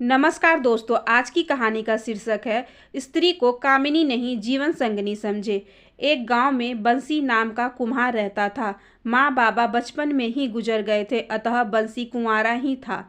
नमस्कार दोस्तों, आज की कहानी का शीर्षक है स्त्री को कामिनी नहीं जीवन संगिनी समझे। एक गांव में बंसी नाम का कुम्हार रहता था। माँ बाबा बचपन में ही गुजर गए थे, अतः बंसी कुंवारा ही था।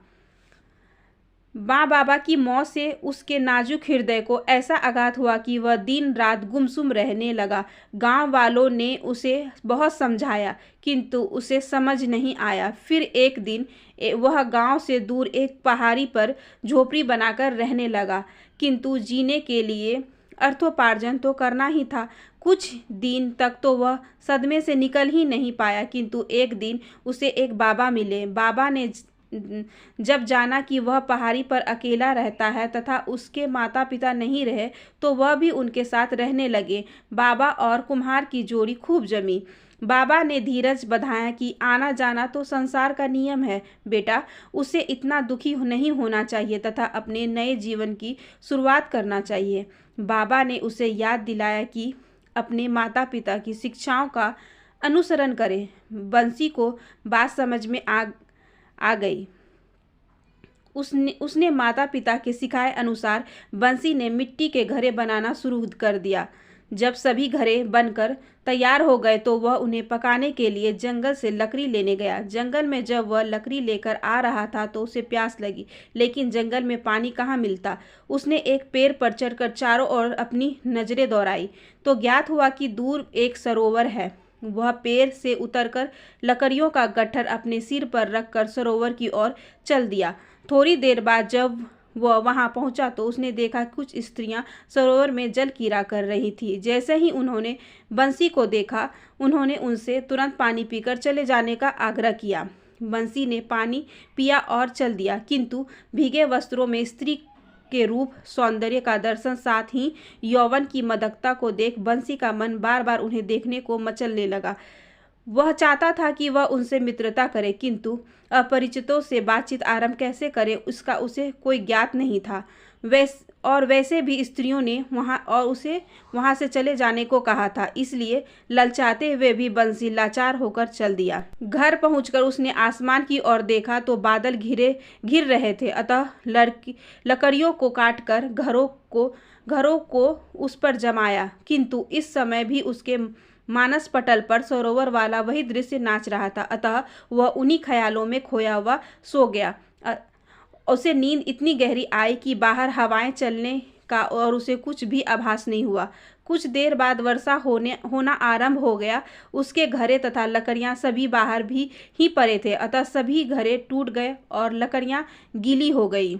माँ बाबा की मौत से उसके नाजुक हृदय को ऐसा आघात हुआ कि वह दिन रात गुमसुम रहने लगा। गांव वालों ने उसे बहुत समझाया, किंतु उसे समझ नहीं आया। फिर एक दिन वह गांव से दूर एक पहाड़ी पर झोपड़ी बनाकर रहने लगा, किंतु जीने के लिए अर्थोपार्जन तो करना ही था। कुछ दिन तक तो वह सदमे से निकल ही नहीं पाया, किंतु एक दिन उसे एक बाबा मिले। बाबा ने जब जाना कि वह पहाड़ी पर अकेला रहता है तथा उसके माता पिता नहीं रहे, तो वह भी उनके साथ रहने लगे। बाबा और कुम्हार की जोड़ी खूब जमी। बाबा ने धीरज बंधाया कि आना जाना तो संसार का नियम है बेटा, उसे इतना दुखी नहीं होना चाहिए तथा अपने नए जीवन की शुरुआत करना चाहिए। बाबा ने उसे याद दिलाया कि अपने माता पिता की शिक्षाओं का अनुसरण करे। बंसी को बात समझ में आ गई। उसने माता पिता के सिखाए अनुसार बंसी ने मिट्टी के घड़े बनाना शुरू कर दिया। जब सभी घड़े बनकर तैयार हो गए तो वह उन्हें पकाने के लिए जंगल से लकड़ी लेने गया। जंगल में जब वह लकड़ी लेकर आ रहा था तो उसे प्यास लगी, लेकिन जंगल में पानी कहाँ मिलता। उसने एक पेड़ पर चढ़कर चारों ओर अपनी नजरें दौड़ाई तो ज्ञात हुआ कि दूर एक सरोवर है। वह पेड़ से उतरकर लकड़ियों का गट्ठर अपने सिर पर रखकर सरोवर की ओर चल दिया। थोड़ी देर बाद जब वह वहां पहुंचा तो उसने देखा कुछ स्त्रियां सरोवर में जल कीड़ा कर रही थी। जैसे ही उन्होंने बंसी को देखा, उन्होंने उनसे तुरंत पानी पीकर चले जाने का आग्रह किया। बंसी ने पानी पिया और चल दिया, किंतु भीगे वस्त्रों में स्त्री के रूप सौंदर्य का दर्शन, साथ ही यौवन की मदकता को देख बंसी का मन बार बार उन्हें देखने को मचलने लगा। वह चाहता था कि वह उनसे मित्रता करे, किंतु अपरिचितों से बातचीत आरंभ कैसे करे उसका उसे कोई ज्ञात नहीं था। वैसे भी स्त्रियों ने उसे वहां से चले जाने को कहा था, इसलिए ललचाते हुए भी बंसी लाचार होकर चल दिया। घर पहुंचकर उसने आसमान की ओर देखा तो बादल घिर रहे थे, अतः लकड़ियों को काटकर घरों को उस पर जमाया, किंतु इस समय भी उसके मानस पटल पर सरोवर वाला वही दृश्य नाच रहा था। अतः वह उन्हीं ख्यालों में खोया हुआ सो गया। उसे नींद इतनी गहरी आई कि बाहर हवाएं चलने का और उसे कुछ भी आभास नहीं हुआ। कुछ देर बाद वर्षा होना आरंभ हो गया। उसके घरे तथा लकड़ियां सभी बाहर भी ही पड़े थे, अतः सभी घरे टूट गए और लकड़ियां गीली हो गई।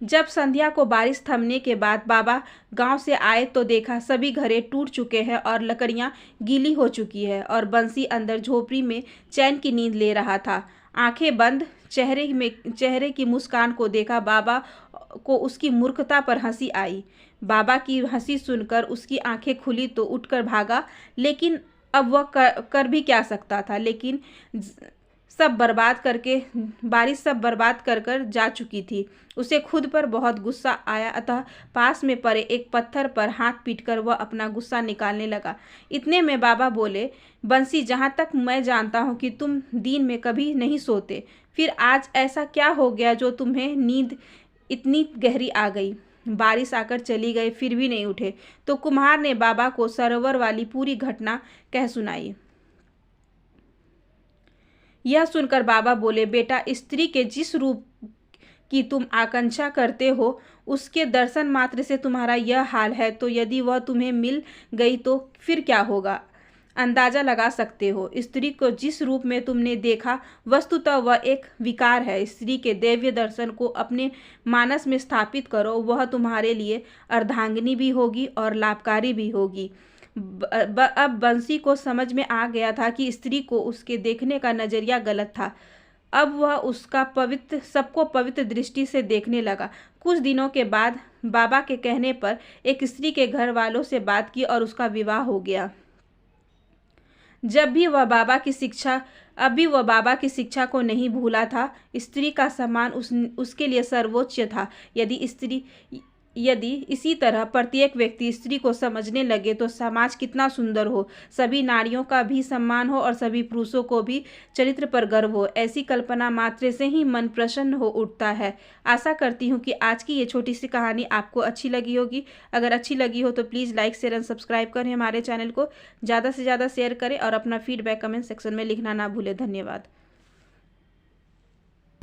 जब संध्या को बारिश थमने के बाद बाबा गांव से आए तो देखा सभी घरे टूट चुके हैं और लकड़ियां गीली हो चुकी है, और बंसी अंदर झोपड़ी में चैन की नींद ले रहा था। आंखें बंद चेहरे की मुस्कान को देखा बाबा को उसकी मूर्खता पर हंसी आई। बाबा की हंसी सुनकर उसकी आंखें खुली तो उठकर भागा, लेकिन अब वह कर भी क्या सकता था। लेकिन बारिश सब बर्बाद कर जा चुकी थी। उसे खुद पर बहुत गुस्सा आया, अतः पास में पड़े एक पत्थर पर हाथ पीटकर वह अपना गुस्सा निकालने लगा। इतने में बाबा बोले, बंसी, जहाँ तक मैं जानता हूँ कि तुम दिन में कभी नहीं सोते, फिर आज ऐसा क्या हो गया जो तुम्हें नींद इतनी गहरी आ गई। बारिश आकर चली गई फिर भी नहीं उठे। तो कुम्हार ने बाबा को सरोवर वाली पूरी घटना कह सुनाई। यह सुनकर बाबा बोले, बेटा, स्त्री के जिस रूप की तुम आकांक्षा करते हो उसके दर्शन मात्र से तुम्हारा यह हाल है, तो यदि वह तुम्हें मिल गई तो फिर क्या होगा, अंदाजा लगा सकते हो। स्त्री को जिस रूप में तुमने देखा, वस्तुतः वह एक विकार है। स्त्री के दैवीय दर्शन को अपने मानस में स्थापित करो, वह तुम्हारे लिए अर्धांगिनी भी होगी और लाभकारी भी होगी। अब बंसी को समझ में आ गया था कि स्त्री को उसके देखने का नजरिया गलत था। अब वह सबको पवित्र दृष्टि से देखने लगा। कुछ दिनों के बाद बाबा के कहने पर एक स्त्री के घर वालों से बात की और उसका विवाह हो गया। अब भी वह बाबा की शिक्षा को नहीं भूला था। स्त्री का सम्मान उसके लिए सर्वोच्च था। यदि इसी तरह प्रत्येक व्यक्ति स्त्री को समझने लगे तो समाज कितना सुंदर हो, सभी नारियों का भी सम्मान हो और सभी पुरुषों को भी चरित्र पर गर्व हो। ऐसी कल्पना मात्र से ही मन प्रसन्न हो उठता है। आशा करती हूँ कि आज की ये छोटी सी कहानी आपको अच्छी लगी होगी। अगर अच्छी लगी हो तो please like share and subscribe करें हमारे चैनल को, ज़्यादा से ज़्यादा शेयर करें और अपना फीडबैक कमेंट सेक्शन में लिखना ना भूलें। धन्यवाद।